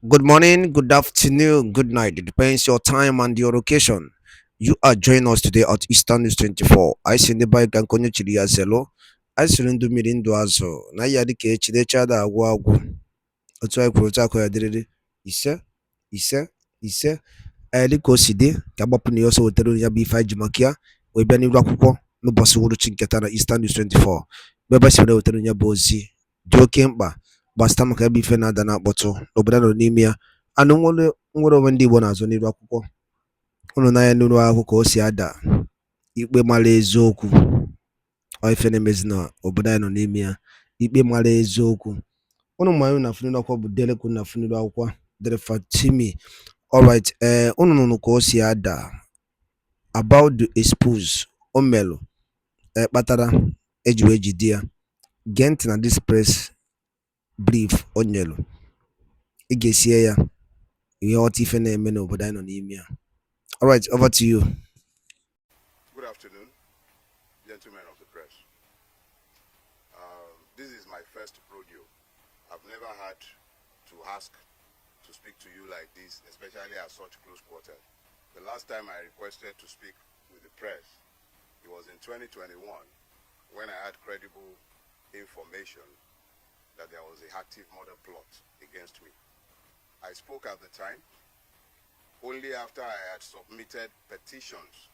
Good morning, good afternoon, good night. It depends your time and your location. You are joining us today at Eastern News 24. I see the bike and konyo chiri ya zelo. I see ndu miri ndu azo. Na ya dike chide chada agwa agwu. Otu ai kwuru otu akọ ya dịrịrị. Ise, ise, ise. Dịka o si dị ka agbapụ na ya ọsọ wetara ya bụ ife anyị ji maka ya wee bịa n'iru akwụkwọ n'ụbọchị uhuruchi nke taa na Eastern News 24. Ebe si wetara ya bụ ozi dị oke mkpa gbasịta maka ebe ife na-ada na-akpọtụ n'obodo a nọ n'ime ya anụ nwere onwe ndị Igbo na-azụ n'iru akwụkwọ ụnụ n'anya n'iru akwụkwọ ka o si ada ikpe mara eziokwu ife na-emezi na obodo anyị nọ n'ime ya ikpe mara eziokwu ụnụ ma anyị na-afụ n'iru akwụkwọ bụ Dele kwuru na-afụ n'iru akwụkwọ Dele Farotimi. Alright, unu nụnụ ka o si ada about the expose o melụ kpatara eji wee jide ya. Gee ntị na this press brief o nyelụ, ị ga-esie ya ihe ọta ife na-eme n'obodo anyị nọ n'ime ya. Alright, over to you. Good afternoon, gentlemen of the press. This is my first rodeo. I've never had to ask to speak to you like this, especially at such close quarters. The last time I requested to speak with the press, it was in 2021 when I had credible information that there was an active murder plot against me. I spoke at the time only after I had submitted petitions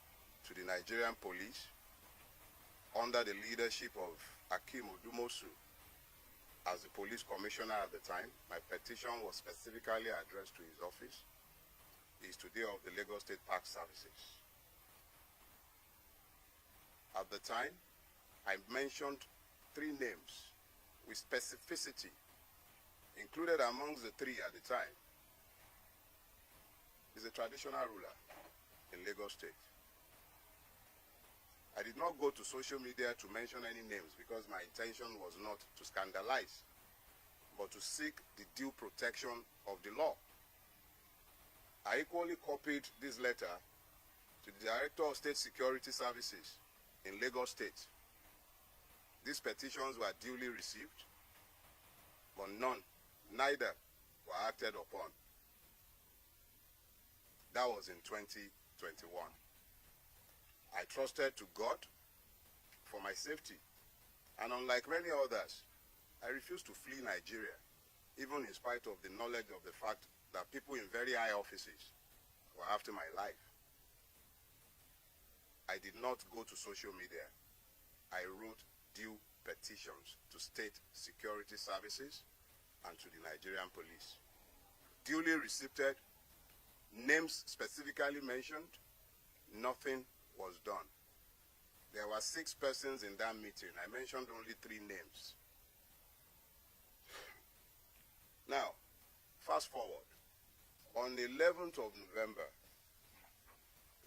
to the Nigerian police under the leadership of Akim Odumosu as the police commissioner at the time. My petition was specifically addressed to his office. He is today of the Lagos State Park Services. At the time, I mentioned 3 names with specificity. Included amongst the 3 at the time is a traditional ruler in Lagos State. I did not go to social media to mention any names because my intention was not to scandalize, but to seek the due protection of the law. I equally copied this letter to the Director of State Security Services in Lagos State. These petitions were duly received, but neither were acted upon. That was in 2021. I trusted to God for my safety, and unlike many others, I refused to flee Nigeria, even in spite of the knowledge of the fact that people in very high offices were after my life. I did not go to social media. I wrote due petitions to state security services and to the Nigerian police. Duly received, names specifically mentioned, nothing was done. There were 6 persons in that meeting. I mentioned only 3 names. Now, fast forward. On the 11th of November,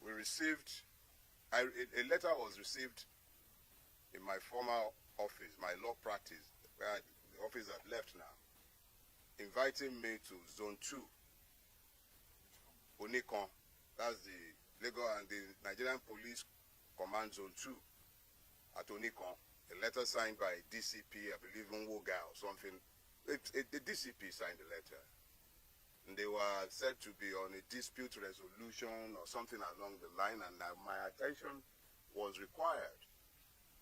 we received, a letter was received in my former office, my law practice, where the office had left now, inviting me to Zone 2, Onikon. That's the Lagos and the Nigerian Police Command Zone 2 at Onikon. A letter signed by DCP, I believe Nwoga or something. The DCP signed the letter. And they were said to be on a dispute resolution or something along the line, and my attention was required.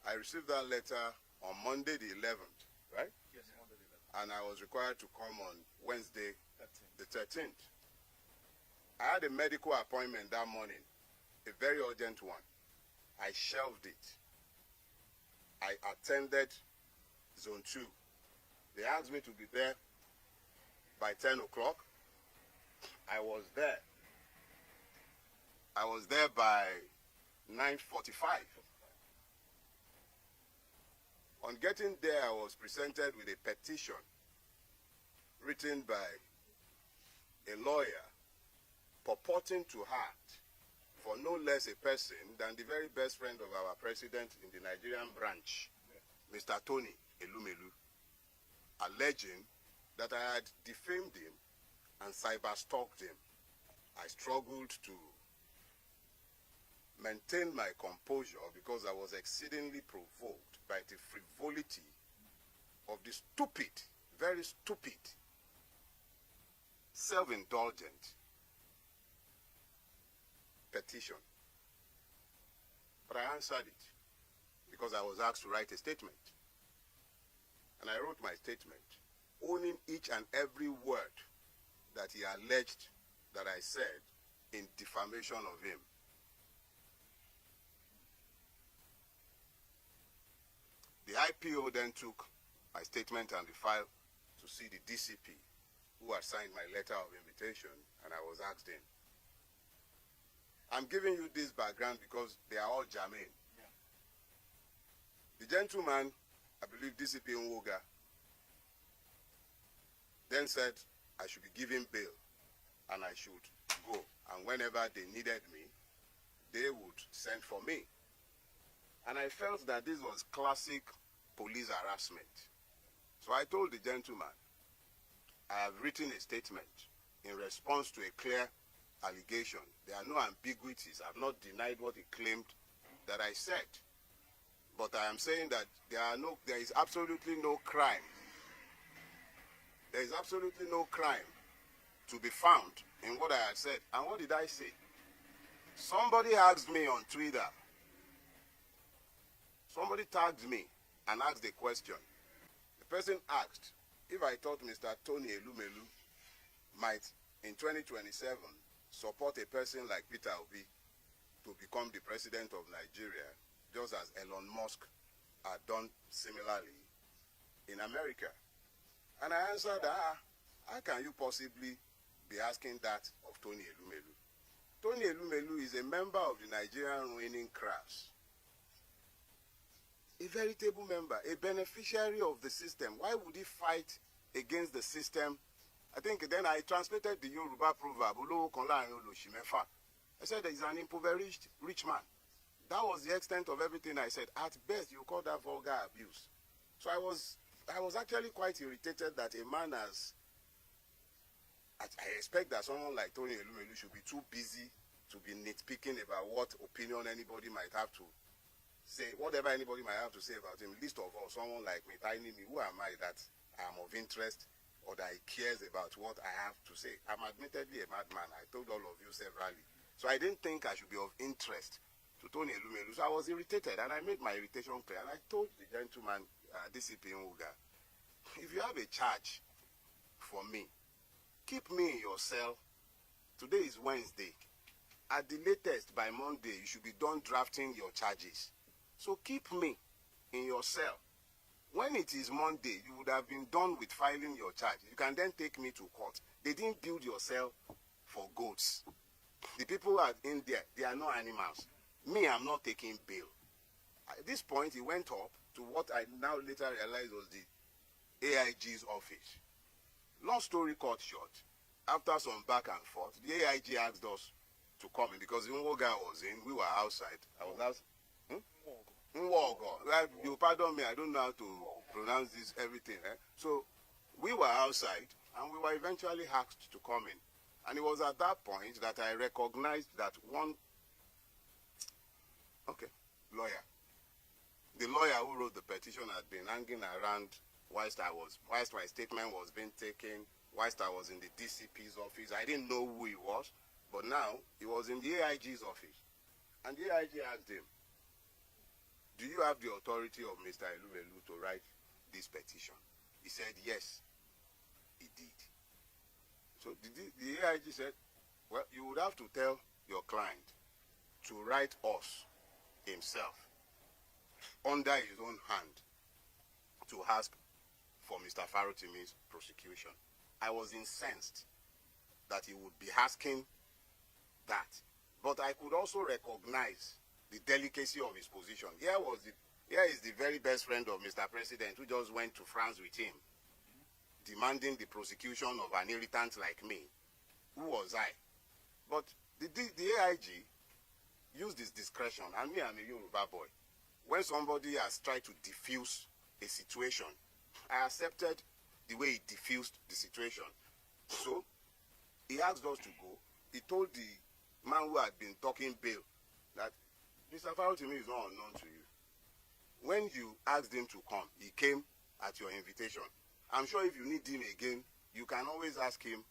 I received that letter on Monday the 11th, right? Yes, Monday the 11th. And I was required to come on Wednesday the 13th. I had a medical appointment that morning, a very urgent one. I shelved it. I attended Zone 2. They asked me to be there by 10 o'clock. I was there. I was there by 9:45. On getting there, I was presented with a petition written by a lawyer purporting to act for no less a person than the very best friend of our president in the Nigerian branch, Mr. Tony Elumelu, alleging that I had defamed him and cyber-stalked him. I struggled to maintain my composure because I was exceedingly provoked by the frivolity of the stupid, very stupid, self-indulgent petition. But I answered it because I was asked to write a statement. And I wrote my statement, owning each and every word that he alleged that I said in defamation of him. The IPO then took my statement and the file to see the DCP, who had signed my letter of invitation, and I was asked in. I'm giving you this background because they are all germane. Yeah. The gentleman, I believe DCP Nwoga, then said I should be given bail and I should go. And whenever they needed me, they would send for me. And I felt that this was classic police harassment. So I told the gentleman, I have written a statement in response to a clear allegation. There are no ambiguities. I have not denied what he claimed that I said. But I am saying that there is absolutely no crime. There is absolutely no crime to be found in what I had said. And what did I say? Somebody asked me on Twitter. Somebody tagged me and asked a question. The person asked if I thought Mr. Tony Elumelu might, in 2027, support a person like Peter Obi to become the president of Nigeria, just as Elon Musk had done similarly in America. And I answered, how can you possibly be asking that of Tony Elumelu? Tony Elumelu is a member of the Nigerian ruining class. A veritable member, a beneficiary of the system. Why would he fight against the system? I think then I translated the Yoruba proverb, I said that he's an impoverished rich man. That was the extent of everything I said. At best, you call that vulgar abuse. So I was actually quite irritated that a man has... I expect that someone like Tony Elumelu should be too busy to be nitpicking about what opinion anybody might have to say, whatever anybody might have to say about him. Least of all, someone like me, tiny me, who am I that I am of interest or that he cares about what I have to say? I'm admittedly a madman. I told all of you severally. So I didn't think I should be of interest to Tony Elumelu. So I was irritated, and I made my irritation clear. And I told the gentleman, DCP Nwoga, if you have a charge for me, keep me in your cell. Today is Wednesday. At the latest, by Monday, you should be done drafting your charges. So keep me in your cell. When it is Monday, you would have been done with filing your charge. You can then take me to court. They didn't build your cell for goats. The people are in there, they are not animals. Me, I'm not taking bail. At this point, he went up to what I now later realized was the AIG's office. Long story cut short, after some back and forth, the AIG asked us to come in because Nwoga was in, we were outside. I was outside. Nwoga. You pardon me, I don't know how to pronounce this, everything. So we were outside and we were eventually asked to come in. And it was at that point that I recognized that lawyer. The lawyer who wrote the petition had been hanging around whilst my statement was being taken, whilst I was in the DCP's office. I didn't know who he was, but now he was in the AIG's office. And the AIG asked him, do you have the authority of Mr. Elumelu to write this petition? He said, yes, he did. So the AIG said, well, you would have to tell your client to write us himself under his own hand to ask for Mr. Farotimi's prosecution. I was incensed that he would be asking that. But I could also recognize the delicacy of his position. Here is the very best friend of Mr. President who just went to France with him, demanding the prosecution of an irritant like me. Who was I? But the AIG used his discretion, and me, I'm a Yoruba boy. When somebody has tried to diffuse a situation, I accepted the way he diffused the situation. So he asked us to go. He told the man who had been talking bail that Mr. Farotimi is not unknown to you. When you asked him to come, he came at your invitation. I'm sure if you need him again, you can always ask him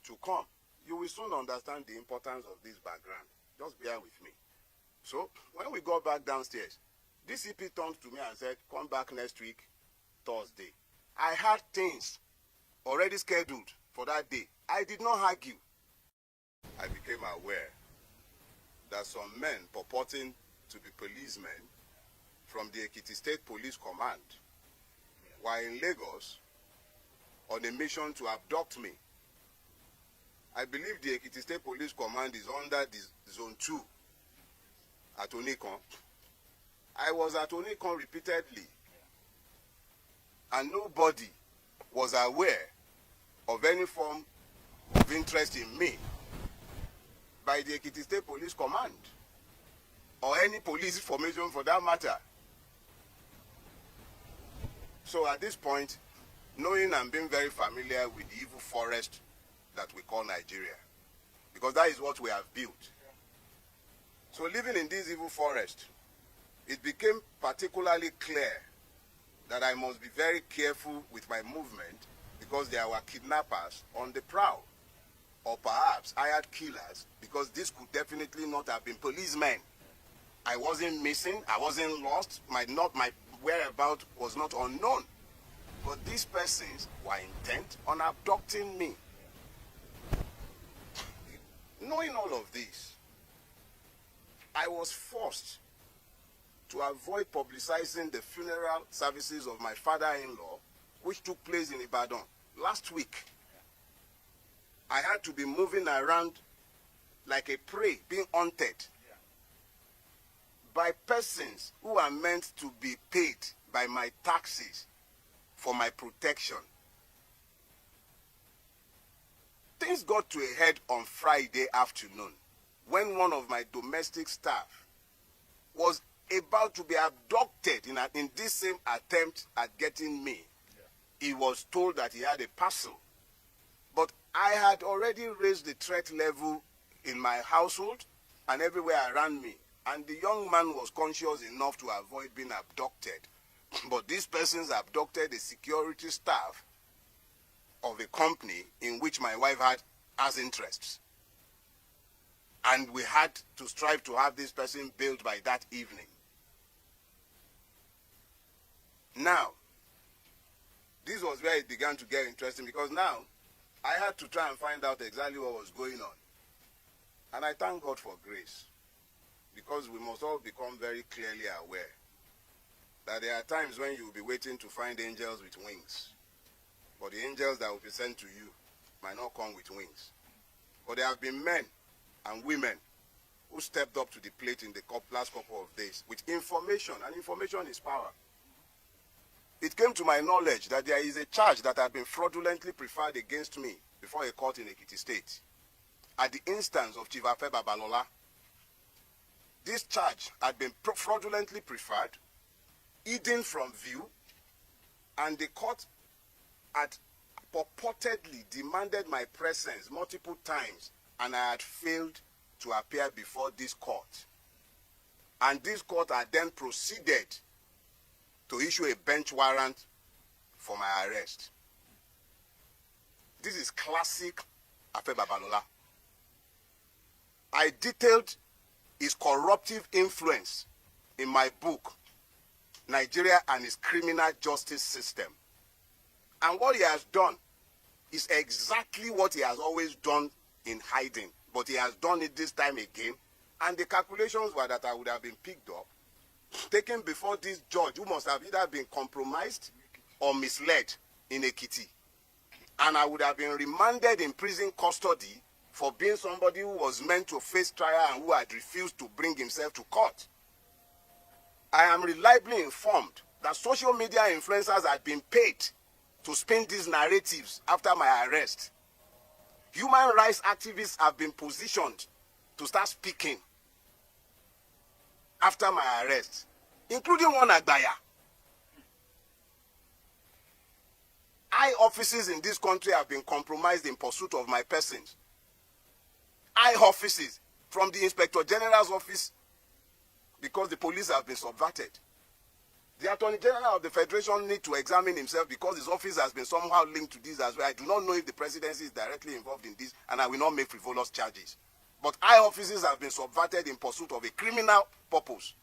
to come. You will soon understand the importance of this background. Just bear with me. So, when we got back downstairs, DCP turned to me and said, come back next week, Thursday. I had things already scheduled for that day. I did not argue. I became aware that some men purporting to be policemen from the Ekiti State Police Command were in Lagos on a mission to abduct me. I believe the Ekiti State Police Command is under the Zone 2 at Onikon. I was at Onikon repeatedly, and nobody was aware of any form of interest in me by the Ekiti State Police Command, or any police formation for that matter. So at this point, knowing and being very familiar with the evil forest that we call Nigeria, because that is what we have built. So living in this evil forest, it became particularly clear that I must be very careful with my movement, because there were kidnappers on the prowl, or perhaps hired killers, because this could definitely not have been policemen. I wasn't missing, I wasn't lost, my whereabouts was not unknown. But these persons were intent on abducting me. Knowing all of this, I was forced to avoid publicizing the funeral services of my father-in-law, which took place in Ibadan last week. I had to be moving around like a prey, being hunted by persons who are meant to be paid by my taxes for my protection. Things got to a head on Friday afternoon when one of my domestic staff was about to be abducted in this same attempt at getting me. He was told that he had a parcel. But I had already raised the threat level in my household and everywhere around me. And the young man was conscious enough to avoid being abducted. But these persons abducted the security staff of a company in which my wife has interests. And we had to strive to have this person bailed by that evening. Now, this was where it began to get interesting, because now I had to try and find out exactly what was going on. And I thank God for grace, because we must all become very clearly aware that there are times when you will be waiting to find angels with wings, but the angels that will be sent to you might not come with wings. But there have been men and women who stepped up to the plate in the last couple of days with information, and information is power. It came to my knowledge that there is a charge that had been fraudulently preferred against me before a court in Ekiti State at the instance of Chief Afe Babalola. This charge had been fraudulently preferred, hidden from view, and the court had purportedly demanded my presence multiple times, and I had failed to appear before this court. And this court had then proceeded to issue a bench warrant for my arrest. This is classic Afe Babalola. I detailed his corruptive influence in my book, Nigeria and its Criminal Justice System. And what he has done is exactly what he has always done in hiding, but he has done it this time again. And the calculations were that I would have been picked up, taken before this judge, who must have either been compromised or misled in Ekiti. And I would have been remanded in prison custody for being somebody who was meant to face trial and who had refused to bring himself to court. I am reliably informed that social media influencers had been paid to spin these narratives after my arrest. Human rights activists have been positioned to start speaking after my arrest, including one Agbaya. High offices in this country have been compromised in pursuit of my persons. High offices, from the Inspector General's office, because the police have been subverted. The Attorney General of the Federation needs to examine himself because his office has been somehow linked to this as well. I do not know if the presidency is directly involved in this, and I will not make frivolous charges. But high offices have been subverted in pursuit of a criminal purpose.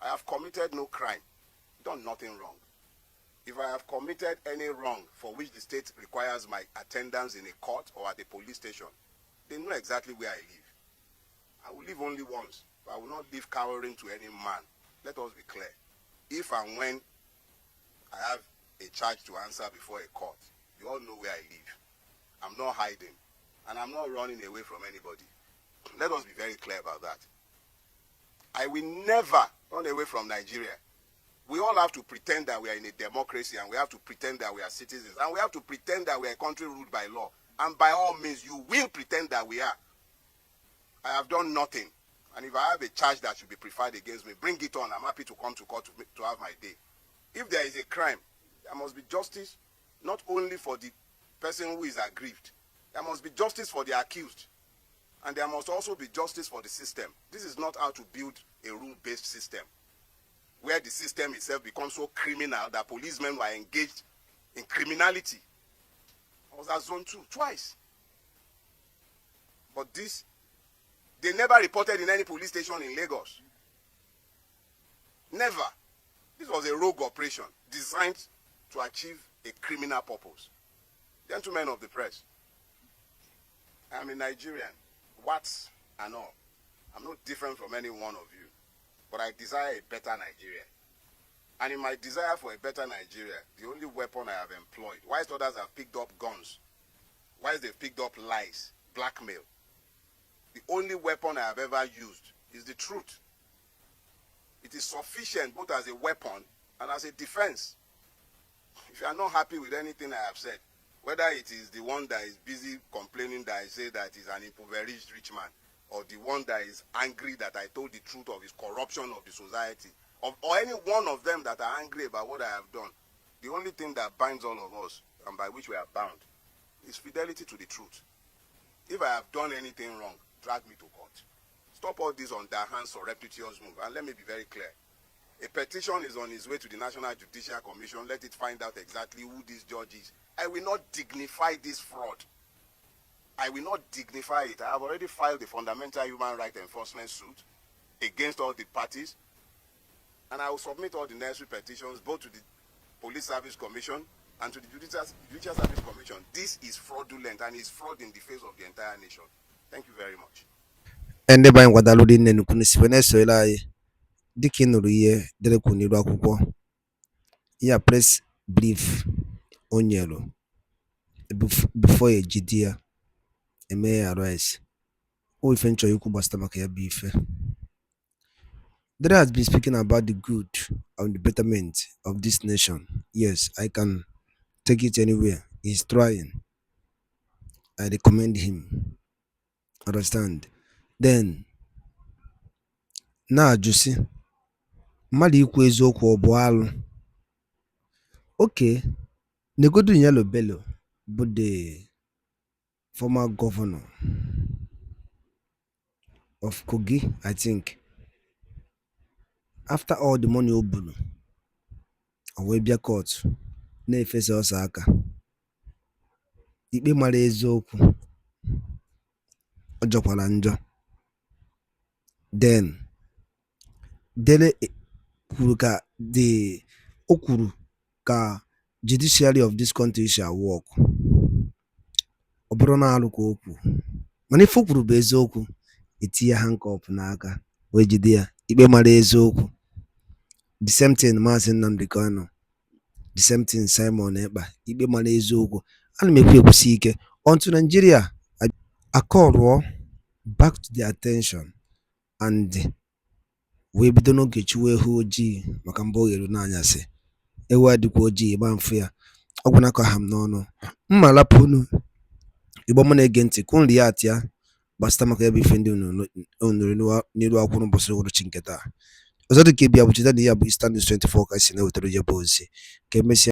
I have committed no crime, done nothing wrong. If I have committed any wrong for which the state requires my attendance in a court or at a police station, they know exactly where I live. I will live only once, but I will not live cowering to any man. Let us be clear. If and when I have a charge to answer before a court, you all know where I live. I'm not hiding, and I'm not running away from anybody. Let us be very clear about that. I will never run away from Nigeria. We all have to pretend that we are in a democracy, and we have to pretend that we are citizens, and we have to pretend that we are a country ruled by law. And by all means, you will pretend that we are. I have done nothing. And if I have a charge that should be preferred against me, bring it on. I'm happy to come to court to have my day. If there is a crime, there must be justice, not only for the person who is aggrieved. There must be justice for the accused. And there must also be justice for the system. This is not how to build a rule-based system, where the system itself becomes so criminal that policemen were engaged in criminality. I was at Zone 2 twice. But this, they never reported in any police station in Lagos. Never. This was a rogue operation designed to achieve a criminal purpose. Gentlemen of the press, I am a Nigerian, whats and all. I'm not different from any one of you, but I desire a better Nigeria. And in my desire for a better Nigeria, the only weapon I have employed, whilst others have picked up guns, whilst they've picked up lies, blackmail, the only weapon I have ever used is the truth. It is sufficient both as a weapon and as a defense. If you are not happy with anything I have said, whether it is the one that is busy complaining that I say that he's an impoverished rich man, or the one that is angry that I told the truth of his corruption of the society, or any one of them that are angry about what I have done, the only thing that binds all of us, and by which we are bound, is fidelity to the truth. If I have done anything wrong, drag me to court. Stop all this underhand surreptitious move, and let me be very clear. A petition is on its way to the National Judicial Commission. Let it find out exactly who this judge is. I will not dignify this fraud. I will not dignify it. I have already filed a fundamental human rights enforcement suit against all the parties, and I will submit all the necessary petitions both to the Police Service Commission and to the Judicial Service Commission. This is fraudulent, and is fraud in the face of the entire nation. Thank you very much. Ende ba ngwadalo di nne nukwu nisi wene so ila ayi. Diki nuru iye Dele kwuniru akwụkwọ. Ya press brief onyelo. Before ye jidia. Eme ya arrest. O ife ncho yuku basta maka ya bife. Dele has been speaking about the good and the betterment of this nation. Yes, I can take it anywhere. He's trying. I recommend him. Understand? Then, na-ajụsị mmadụ ikwu eziokwu ọ bụ alụ. Okay, Negodu Yellow Bello, but the former governor of Kogi, I think, after all the money obulu, Awebia court, na-efesa ọsọ aka. Ikpe mara eziokwu, ọ jọkwara njọ. Then, Dele kwuru ka judiciary of this country shall work. Ọ bụrụ na alụ ka okwu. Mana ife kwuru bụ eziokwu, etinye handcuff n'aka wee jide ya. Ikpe mara eziokwu. The same thing Maazị Nnamdi Kanu. The same thing Simon Ekpa. Ikpe mara eziokwu. Ana m ekwusi ike unto Nigeria call back to their attention and wee bido n'oge chiwe ewu ojii maka mbọ oghere n'anyasị. Ewu adịkwa ojii ịgba mfu ya. Ọgwụ na-akọ ha m n'ọnụ. Mma lapụ unu Igbo m na-ege ntị ka unu ya atịa gbasịta maka ebe ife ndị unu n'iru akwụkwọ n'ụbọchị ụbọchị nke taa. Ọzọ dị ka ịbịa bụ cheta na ya bụ Eastern News 24 ka si na-ewetara ya bụ ozi ka emesịa